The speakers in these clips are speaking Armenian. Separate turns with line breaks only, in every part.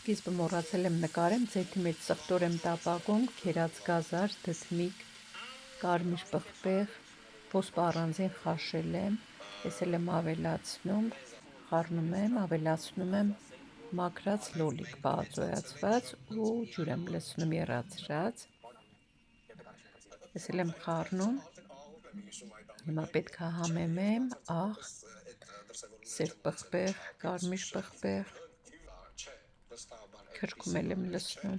Սկիզբը մոռացել եմ նկարեմ, ձեթի մեջ ծխտոր եմ տապակում, քերած գազար, դդմիկ, կարմիր պղպեղ, ոսպը առանձին խաշել եմ, տեսել եմ ավելացնում, խառնում եմ, ավելացնում եմ մաքրած լոլիկ բաղաձոյացված ու ջուր եմ լցնում եռացրած, տեսել եմ խառնում, հիմա պետք է համեմեմ, աղ, սև պղպեղ, կարմիր պղպեղ, քրքում եմ լցնում,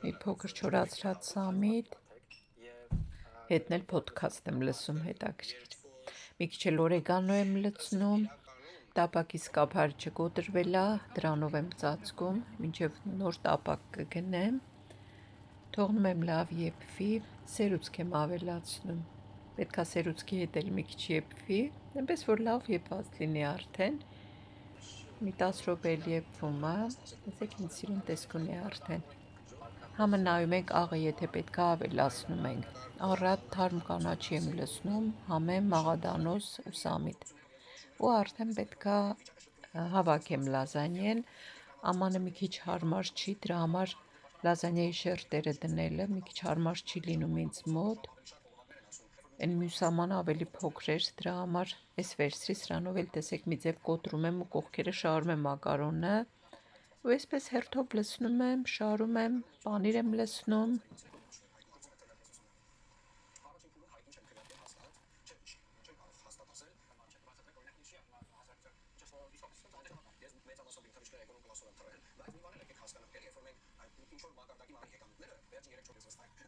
մի փոքր չորացրած սամիտ, հետն էլ փոդքասթ եմ լսում, հետաքրքիր, մի քիչ էլ օրեգանո եմ լցնում, տապակի սկափարիչը կոտրվել է, դրանով եմ ծածկում, մինչև նոր տապակ կգնեմ, թողնում եմ լավ եփվի, սերուցք եմ ավելացնում, պետք է սերուցքի հետ էլ մի քիչ եփվի, այնպես որ լավ եփված լինի արդեն, մի 10 րոպե էլ եփվում է, տեսեք ինձ սիրուն տեսք ունի արդեն, համը նայում ենք աղը եթե պետք է ավելացնում ենք, առատ թարմ կանաչի եմ լցնում, համեմ մաղադանոս ու սամիտ, ու արդեն պետք է հավաքեմ լազանիեն, ամանը մի քիչ հարմար չի, դրա համար լազանիայի շերտերը դնելը մի քիչ հարմար չի լինում ինձ մոտ, այն մյուս ամանը ավելի փոքր էր, դրա համար ես վերցրի, սրանով էլ տեսեք մի ձև կոտրում եմ ու կողքերը շարում եմ մակարոնը, ու այսպես հերթով լցնում եմ, շարում եմ, պանիր եմ լցնում,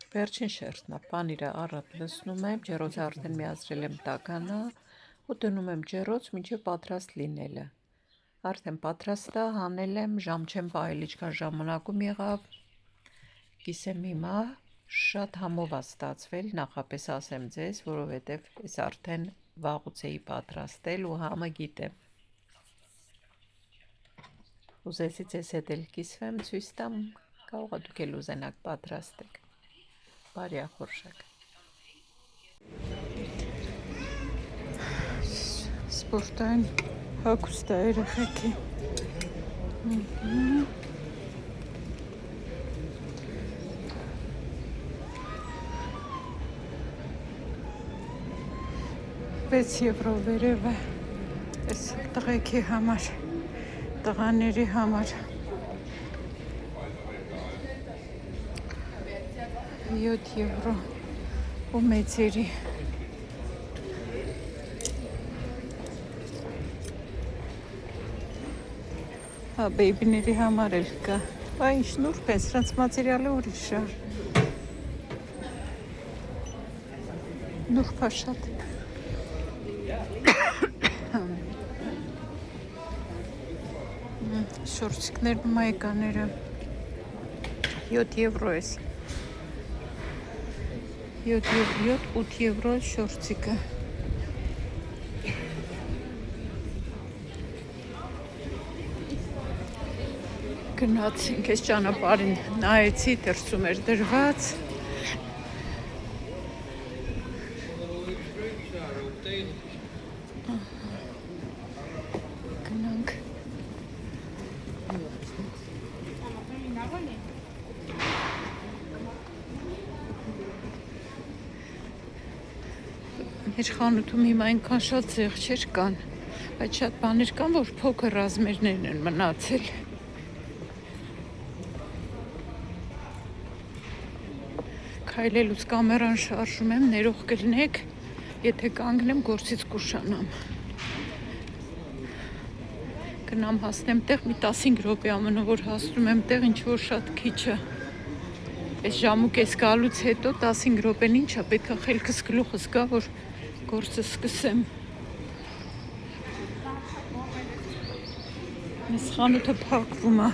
վերջին շերտն է, պանիրը առատ լցնում եմ, ջեռոցը արդեն միացրել եմ տականա ու դնում եմ ջեռոց մինչև պատրաստ լինելը, արդեն պատրաստ է, հանել եմ, ժամ չեմ պահել ինչքան ժամանակում եղավ, կիսեմ հիմա, շատ համով է ստացվել, նախապես ասեմ ձեզ, որովհետև ես արդեն վաղուց էի պատրաստել ու համը գիտեմ, ուզեցի ձեզ հետ էլ կիսվեմ, ցույց տամ, կարող է դուք էլ ուզենաք պատրաստեք, բարի ախորժակ։ Սպորտային հագուստ է երեխեքի, €6 վերև է, այս տղեքի համար, տղաների համար, €7 ու մեծերի, բեյբիների համար էլ կա, ինչ նուրբ է, սրանց մատերիալը ուրիշ է, նուրբ է շատ, շորցիկներն ու մայկաները, €7 ես, 7-8 € շորցիկը, գնացինք, ես ճանապարհին նայեցի, դրսում էր դրված, գնանք, մեր խանութում հիմա այնքան շատ զեղչեր կան, բայց շատ բաներ կան, որ փոքր ռազմերներն են մնացել, քայլելուց կամերան շարժում եմ, ներող կլինեք, եթե կանգնեմ գործից կուշանամ, գնամ հասնեմ տեղ, մի 15 րոպե ամենը որ հասնում եմ տեղ, ինչ որ շատ քիչ է, այս ժամուկես գալուց հետո 15 րոպեն ինչ է, պետք է խելքս գլուխս գա, որ գործը սկսեմ, այս խանութը փակվում է,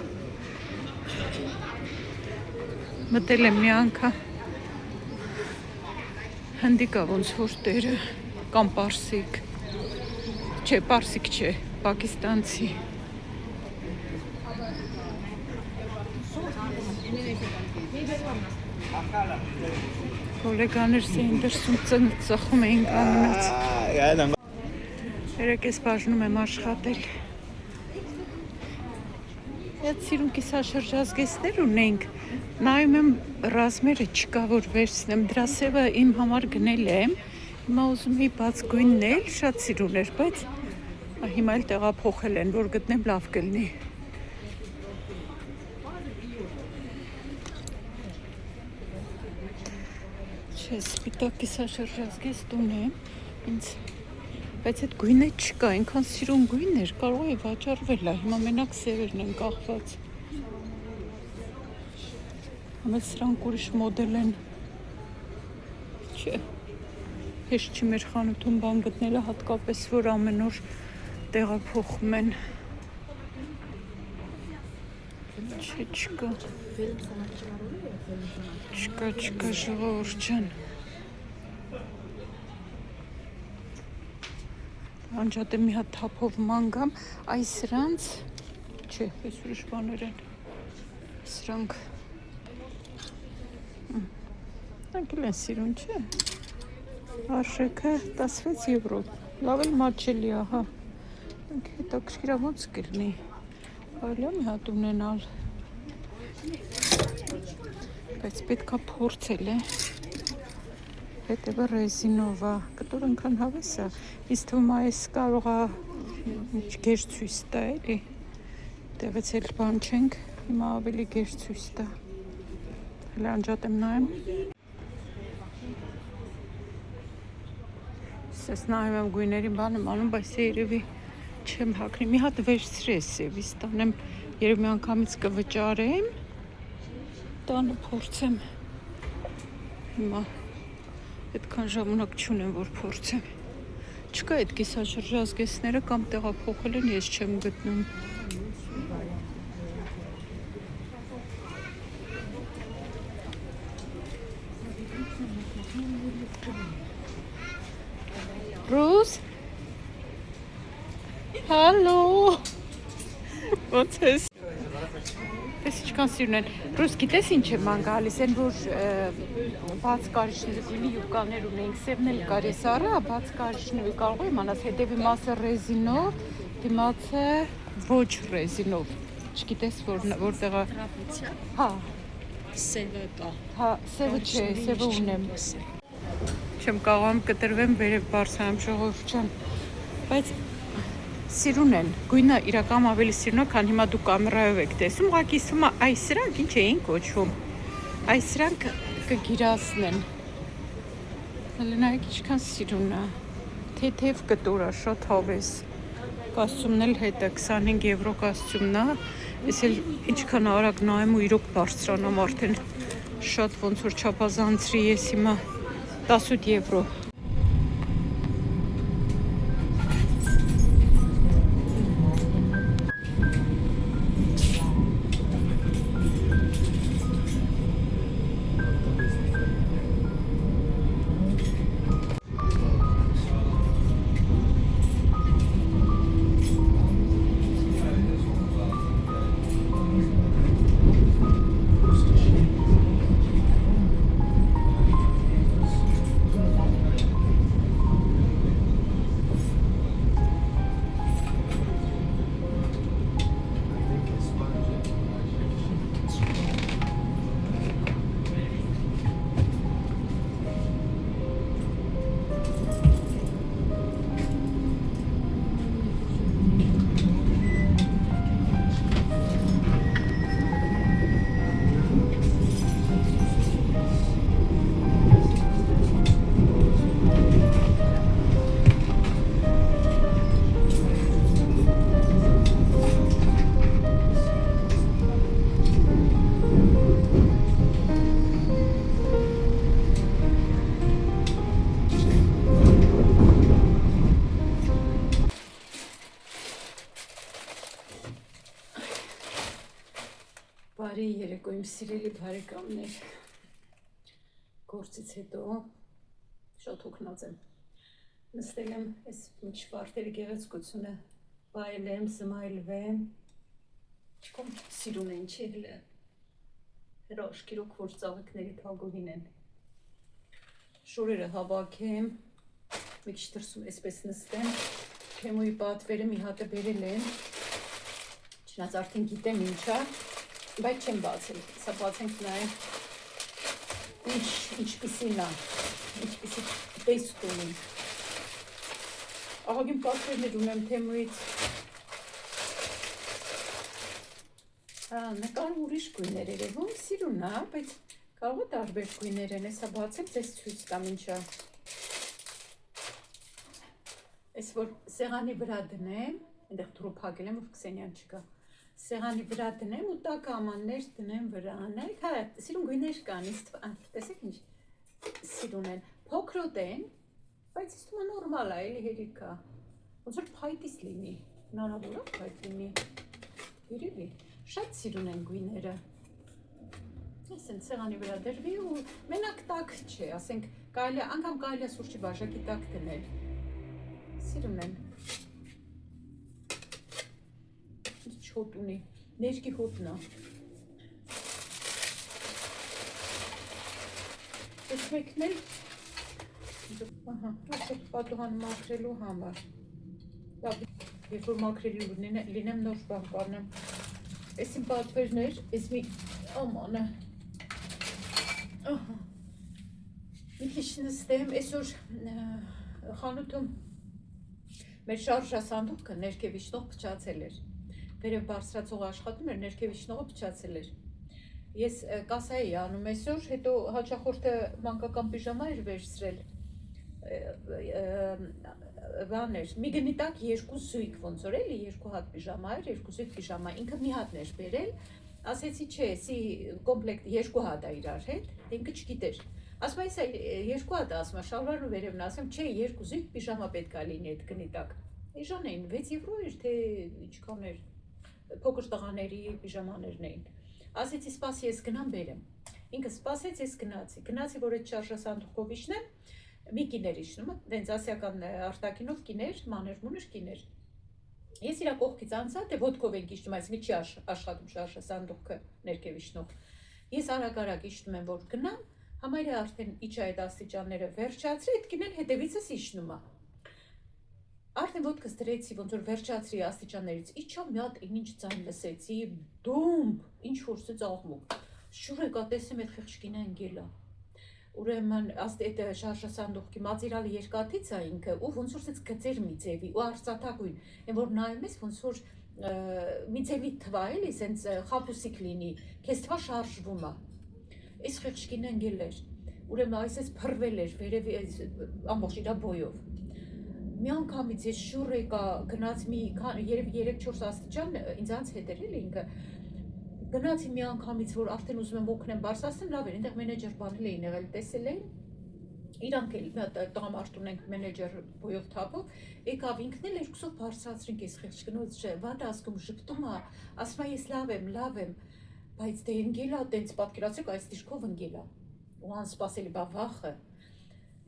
մտել եմ մի անգամ, հնդիկա ոնց որ տերը, կամ պարսիկ, չէ, պարսիկ չէ, պակիստանցի, Գոլեգաներ էին դրսում ծխում էին կանգնած։ Երեք ես բաժնում եմ աշխատել։
Այդ սիրուն կիսաշրջազգեստներ ունենք, նայում եմ ռազմերը չկա որ վերցնեմ, դրա սևը իմ համար գնել եմ, հիմա ուզում էի բաց գույնն էլ, շատ սիրուն էր, բայց հիմա էլ տեղափոխել են, որ գտնեմ լավ կլինի։ Չէ, սպիտակ կիսաշրջազգեստ ունեմ, ինձ բայց այդ գույնը չկա, այնքան սիրուն գույն էր, կարող է վաճառվել, հիմա մենակ սևերն են կախված։ Ամեն սրանք ուրիշ մոդել են, չէ, հեշտ չի մեր խանութում բան գտնելը, հատկապես որ ամեն օր տեղափոխում են։ Չէ, չկա, ժողովուրդ ջան։ Անջատեմ մի հատ թափով մանգամ, այս սրանց, չէ, այս ուրիշ բաներ են, սրանք, նրանք էլ են սիրուն, չէ, արժեքը 16 եվրո, լավ էլ մատչելի, ահա, հետաքրքիր ոնց կլինի, կարելի է մի հատ ունենալ, բայց պետք է փորձել է, հետևը ռեզինով է, կտոր ընքան հավես է, ինձ թվում է այս կարող է գեր ցույց տա էլի, տեղից էլ բան չենք, հիմա ավելի գեր ցույց տա, հələ անջատեմ նայեմ, ես նայում եմ գույների բան եմ անում, բայց երևի չեմ հագնի, մի հատ վերցրի ես սևից տանեմ, երևի մի անգամից կվճարեմ, տանը փորձեմ, հիմա այդքան ժամանակ չունեմ, որ փորձեմ, չկա այդ կիսաշրջազգեստները կամ տեղափոխել են, ես չեմ գտնում, Ռուս, հալո, ոնց ես, ես ինչքան սիրուն են, Ռուս գիտես ինչ եմ ման գալիս, են որ բաց կարիճների գույնի յուբկաներ ունենք, սևն էլ կար ես առա, բաց կարիճների կարող եմ անաս, հետևի մասը ռեզինով, դիմացը ոչ ռեզինով, չգիտես որտեղը, հա,
Սևը կա,
հա, սևը չէ, սևը ունեմ, չեմ կարողam կտրվեմ վերև բարձրանում ժողովուրդ ջան, բայց սիրուն են, գույնը իրական ավելի սիրուն է, քան հիմա դու կամերայով եք տեսում, ուղղակի իսում այս սրանք ինչ էին կոչվում, այս սրանք կգիրացնեն, հələ նայեք ինչքան սիրուն է, թեթև կտոր է, շատ հավես, կոստյումն էլ հետը 25 եվրո կոստյումն է, ես էլ ինչքան արագ նայեմ ու իրոք բարձրանամ արդեն, շատ ոնց որ չափազանցրի ես հիմա 18 եվրո, Բարի երեկո իմ սիրելի բարեկամներ, գործից հետո շատ հոգնած եմ, նստել եմ այս միջ վարտերի գեղեցկությունը, բայել եմ, զմայլվեմ, չկոմ սիրուն են չի հլը, հրաշքիրոք որ ծաղիքների թագուհին են, շորերը հավաքեմ, մի քիչ դրսում այսպես նստեմ, քեմոյի պատվերը մի հատը բերել են, Չնայած արդեն գիտեմ ինչա, բայց չեմ բացել, սա բացենք նայեմ ինչպիսին է, ինչպիսի տեսք ունի։ Ահագին պատկերներ ունեմ Թեմուից, նկար ուրիշ գույներ երևում, սիրուն է, բայց կարող է տարբեր գույներ են, հեսա բացեմ, ձեզ ցույց տամ ինչա։ Ես որ սեղանի վրա դնեմ, այնտեղ դուրը փակել եմ, որ Քսենյան չկա։ Սեղանի վրա դնեմ ու տակ ամաններ դնեմ վրա, նայեք, հա, սիրուն գույներ կան, տեսեք ինչ սիրուն են, փոքրոտ են, բայց իստում է նորմալ է, էլի հերիք է, ոնց որ փայտից լինի, նանավորով փայտ լինի, երևի, շատ սիրուն են գույները, ես են սեղանի վրա դրվի ու մենակ տակ չէ, ասենք, անգամ կարելի է սուրճի բաժակի տակ դնել, սիրուն են, ինչ հոտ ունի, ներկի հոտն է, ես մեկն էլ, ասեք պատուհան մաքրելու համար, երբ որ մաքրելու լինեմ նոր բան կանեմ, ես իմ պատվերներ, ես մի ամանը, մի քիչ նստեմ, այսօր խանութում մեր շարժասանդուղքը ներքև իջնող փչացել էր, վերև բարձրացող աշխատում էր, ներքև իջնողը փչացել էր, ես կասայի անում այսօր, հետո հաճախորդը մանկական պիժամա էր վերցրել, բաներ, մի գնի տակ երկու զույգ ոնց որ էլի, երկու հատ պիժամա էր, երկու զույգ պիժամա, ինքը մի հատն էր բերել, ասեցի չէ, սի կոմպլեկտ երկու հատ է իրար հետ, ինքը չգիտեր, ասում այս երկու հատ ասում է, շալվարն ու վերևն ասեմ, չէ, երկու զույգ պիժամա պետք է լինի այդ գնի տակ, էժան էին, 6 եվրո էր, թե ինչքան էր, փոքր տղաների պիժամաներն էին, ասեցի սպասի ես գնամ բերեմ, ինքը սպասեց ես գնացի, որ այդ շարժասանդուղքով իջնեմ, մի կիներ իջնում, դենց ասիական արտակինով կիներ, մանր-մունր կիներ։ Ես իրա կողքից անցա, թե ոտքով ենք իջնում, այսինքն չի աշխատում շարժասանդուղքը ներքև իջնող։ Ես արագ իջնում եմ, որ գնամ, համարյա արդեն իջա այդ աստիճանները վերջացրի, այդ կինեն հետևիցս իջնում է։ Արդեն ոտքս դրեցի, ոնց որ վերջացրի աստիճաններից, իջա մի հատ ինչ ձայն լսեցի, դումբ, ինչ որսեց աղմուկ։ Շուր եկա տեսեմ այդ խեղճ կինը ընկել է։ Ուրեմն այդ շարժասանդուղքի մածիրալի երկաթից է ինքը ու ոնց որ սենց գծեր մի ձևի ու արծաթագույն, այն որ նայում ես ոնց որ մի ձևի թվա էլի, սենց խապուսիկ լինի, քեզ թվա շարժվում է։ Այս խեղճկին ընկել էր, ուրեմն այսպես փռվել էր վերևի ամբողջ իր բոյով։ Մի անգամից ես շուռ եկա գնաց մի երևի 3-4 աստիճան ինձանց հետ էր էլի ինքը Գնացի մի անգամից, որ արդեն ուզում եմ օգնեմ բարձրացնեմ, լավ էր, այնտեղ մենեջեր բանել էին եղել, տեսել էին, իրանք էլ տղամարդ ունենք մենեջեր բոյով թափով, եկավ ինքն էլ երկուսով բարձրացրինք ես խեղճ կնոց, վատ ազգում ժպտում է, ասում է ես լավ եմ, բայց դե ընկել է, տենց պատկերացրեք այս դիրքով ընկել է, ու անսպասելի բա վախը,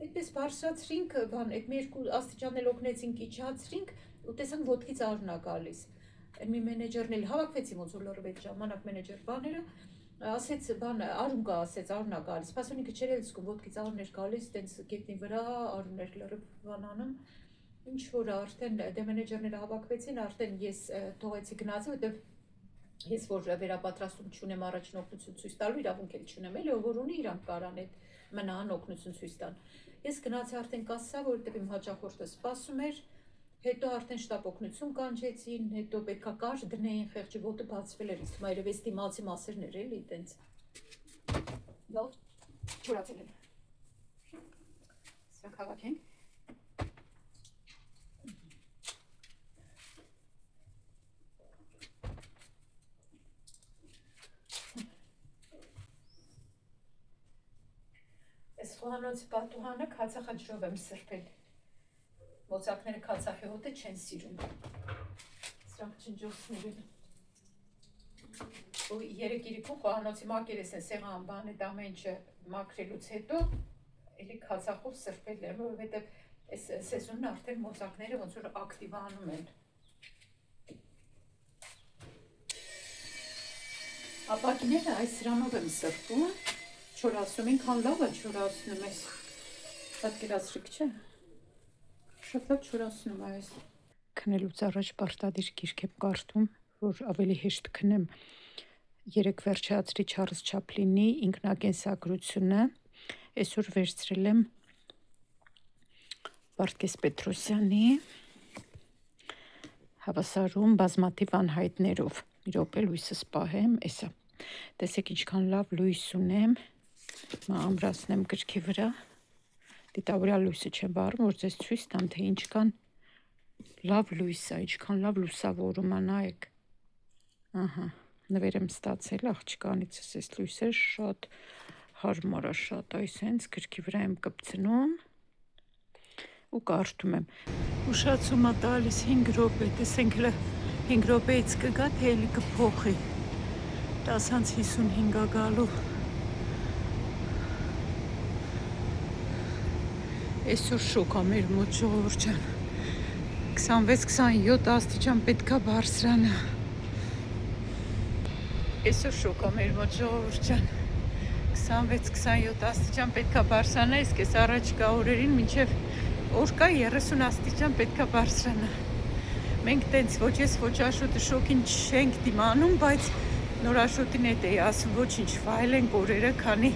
այդպես բարձրացրինք, այդ մի երկու աստիճան էլ օգնեցինք, իջացրինք ու տեսանք ոտքից արն է գալիս մի մենեջերն էլ հավաքվեցի ոնց որ լրիվ ժամանակ մենեջեր բաները ասեց բան արուն կա ասեց արունա գալիս սպասոնիկը չէր էլ զգում ոտքից արուներ գալիս տենց գետնի վրա արուներ լրիվ բանանում ինչ որ արդեն դե մենեջերները հավաքվեցին արդեն ես թողեցի գնացի որտեվ ես որ վերապատրաստում չունեմ առաջին օգնություն ցույց տալու իրավունք էլ չունեմ էլի որ ունի իրանք կարան այդ մնան օգնություն ցույց տան ես գնացի արդեն կասա որտեվ իմ հաճախորդը սպասում էր Հետո արդեն շտապ օգնություն կանչեցին, հետո պետքա կար դնեին խեղճի ոտը բացվել էր, իսկ մայրևես դիմացի մասերներ էլի տենց։ Լավ, չորացել են։ Սրանք հավաքենք։ Այս խոհանոցի պատուհանը քացախաչրով եմ սրբել։ Մոծակները քացախի հոտը չեն սիրում, սրանք չնջոցներ են, ու երեկ իրիքում խոհանոցի մակերես են սեղան բան էդ ամեն ինչը մաքրելուց հետո էլի քացախով սրբել եմ, որովհետև այս սեզոնն արդեն մոծակները ոնց որ ակտիվանում են։ Ապակիները այս սրանով եմ սրբում, չորացնում, ինքան լավ է չորացնում ես, պատկերացրիք չէ։ Շատ լավ չորացնում այս։ Քնելուց առաջ պարտադիր գիրք եմ կարդում, որ ավելի հեշտ քնեմ։ Երեք վերջացրի Չարլզ Չապլինի ինքնակենսագրությունը, այսօր վերցրել եմ Վարդգես Պետրոսյանի հավասարում բազմաթիվ անհայտներով։ Մի րոպե լույսս պահեմ, էսա։ Տեսեք ինչքան լավ լույս ունեմ, ամրացնեմ գրքի վրա։ Դիտավորյալ լույսը չեմ վառում, որ ձեզ ցույց տամ, թե ինչքան լավ լույս է, ինչքան լավ լուսավորում է, նայեք։ Ահա, նվեր եմ ստացել աղջկանից, այս լույսը շատ հարմար է, շատ, այս հենց գրքի վրա եմ կպցնում ու կարդում եմ։ Ուշացում է տալիս 5 րոպե, տեսենք 5 րոպեից կգա, թե էլի կփոխի։ 10:55 գալու։ Այսօր շոկ է մեր մոտ, ժողովուրդ ջան։ 26-27 աստիճան պետքա բարձրանա։ Այսօր շոկ է մեր մոտ, ժողովուրդ ջան։ 26-27 աստիճան պետքա բարձրանա, իսկ այս առաջկա օրերին մինչև օր կա 30 աստիճան պետքա բարձրանա։ Մենք տենց ոչ ես ոչ Աշոտը շոկին չենք դիմանում, բայց նոր Աշոտին հետ էի ասում, ոչինչ վայել ենք օրերը, քանի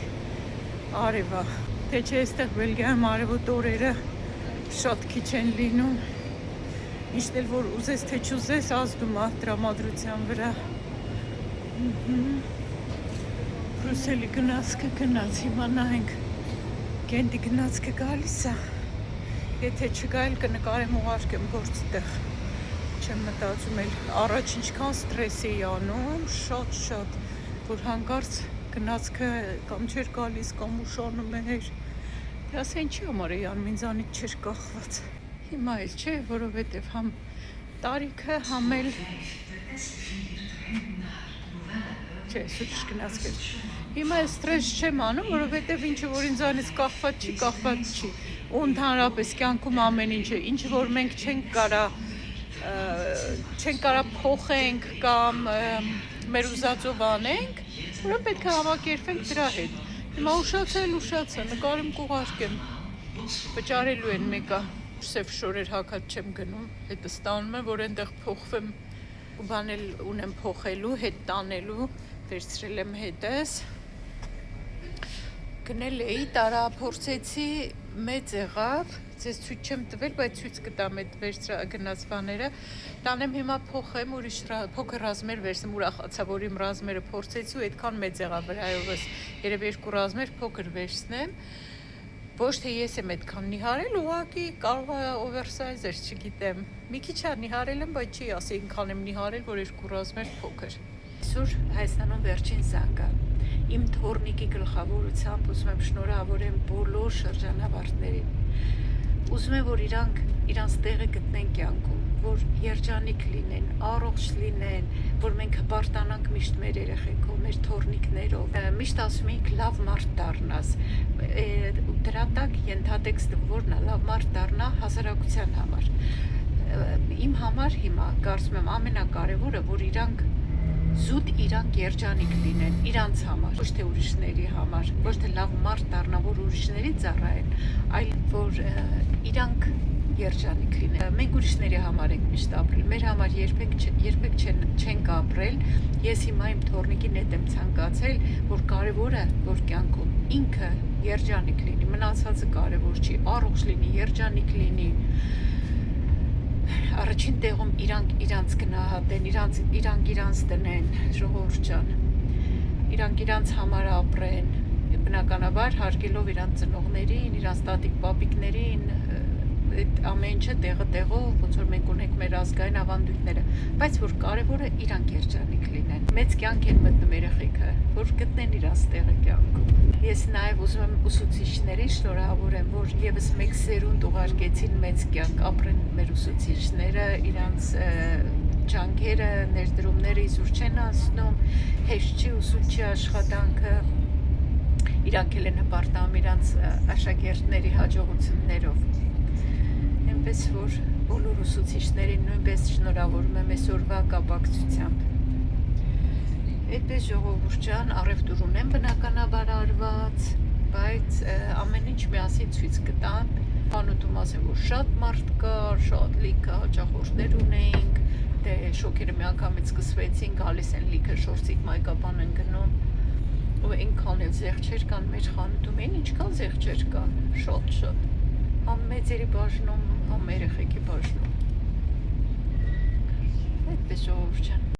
արև է։ Թե չէ այստեղ Բելգիայում արևոտ օրերը շատ քիչ են լինում։ Ինչն էլ որ ուզես թե չուզես, ազդում է տրամադրության վրա։ Բրուսելի գնացքը գնաց, հիմա նայենք Գենտի գնացքը գալիս է։ Եթե չգա էլ կնկարեմ ուղարկեմ գործտեղ։ Չեմ մտածում էլ առաջ ինչքան ստրես էի անում, շատ, որ հանկարծ գնացքը կամ չէր գալիս, կամ ուշանում էր։ Դե ասա ինչի համար էի անում, ինձանից չէր կախված։ Հիմա էլ չէ, որովհետև համ տարիքը, համ էլ չէ, սուրճ գնացքը։ Հիմա էլ ստրես չեմ անում, որովհետև ինչը որ ինձանից կախված չի։ Ու ընդհանրապես կյանքում ամեն ինչը որ մենք չենք կարա փոխենք կամ մեր ուզածով անենք, որը պետք է համակերպենք դրա հետ։ Հիմա ուշացա, նկարեմ կուղարկեմ։ Վճարելու են մեկը, սև շորեր հագած չեմ գնում, հետը ստանում եմ, որ այնտեղ փոխվեմ ու բանել ունեմ փոխելու, հետ տանելու, վերցրել եմ հետս։ Գնել էի, տարա փորձեցի, մեծ եղավ, ձեզ ցույց չեմ տվել, բայց ցույց կտամ այդ գնաց բաները։ Տանեմ հիմա փոխեմ, ուրիշ փոքր ռազմեր վերցնեմ, ուրախացա, որ իմ ռազմերը փորձեցի ու այդքան մեծ եղավ վրայովս։ Երևի 2 ռազմեր փոքր վերցնեմ։ Ոչ թե ես եմ այդքան նիհարել, ուղղակի կարող է օվերսայզեր, չգիտեմ։ Մի քիչ նիհարել եմ, բայց չի ասի ինքան եմ նիհարել, որ 2 ռազմեր փոքր։ Այսօր Հայաստանում վերջին զանգը։ Իմ թորնիկի գլխավորությամբ ուզում եմ շնորհավորեմ բոլոր շրջանավարտներին։ Ուզում եմ, որ իրանց տեղը գտնեն կյանքում, որ երջանիկ լինեն, առողջ լինեն, որ մենք հպարտանանք միշտ մեր երեխեքով, մեր թորնիկներով։ Միշտ ասում ենք լավ մարդ դառնաս։ Դրա տակ ենթատեքստը որն է, լավ մարդ դառնա հասարակության համար։ Իմ համար հիմա կարծում եմ ամենակարևորը, որ զուտ իրանք երջանիկ լինեն, իրանց համար, ոչ թե ուրիշների համար, ոչ թե լավ մարդ դառնա, որ ուրիշներին ծառայեն, այլ որ իրանք երջանիկ լինեն։ Մենք ուրիշների համար ենք միշտ ապրել, մեր համար երբեք չենք ապրել։ Ես հիմա իմ թորնիկին հետ եմ ցանկացել, որ կարևորը, որ կյանքում ինքը երջանիկ լինի, մնացածը կարևոր չի, առողջ լինի, երջանիկ լինի։ Առաջին տեղում իրանց գնահատեն, իրանց տնեն, ժողովուրդ ջան, իրանց համար ապրեն, բնականաբար հարգելով իրանց ծնողներին, իրանց տատիկ պապիկներին, այդ ամեն ինչը տեղով, ոնց որ մենք ունենք մեր ազգային ավանդույթները, բայց որ կարևորը իրանք երջանիկ լինեն։ Մեծ կյանք են մտնում երեխեքը, որ գտնեն իրանց տեղը կյանքում։ Ես նաև ուզում եմ ուսուցիչներին շնորհավորեմ, որ եւս մեկ սերունդ ուղարկեցին մեծ կյանք, ապրեն մեր ուսուցիչները, իրանց ջանքերը, ներդրումները իզուր չեն անցնում, հեշտ չի ուսուցչի աշխատանքը, իրանք էլ են հպարտանում իրանց աշակերտների հաջողություններով։ Այնպես որ բոլոր ուսուցիչներին նույնպես շնորհավորում եմ այսօրվա կապակցությամբ։ Այդպես ժողովուրդ ջան, առևտուր ունեմ բնականաբար արված, բայց ամեն ինչ միասին ցույց կտամ։ Խանութում ասեմ, որ շատ մարդ կար, շատ լիքը հաճախորդներ ունեինք,
Դե շոկերը միանգամից սկսվեցին, գալիս են լիքը շորցիկ մայկապան են գնում ու այնքան էլ զեղչեր կան մեր խանութում, այն ինչքան զեղչեր կան, շոտ համ մեծերի բաժնում, համ երեխեքի բաժնում, այդպես ժողովուրդ ջան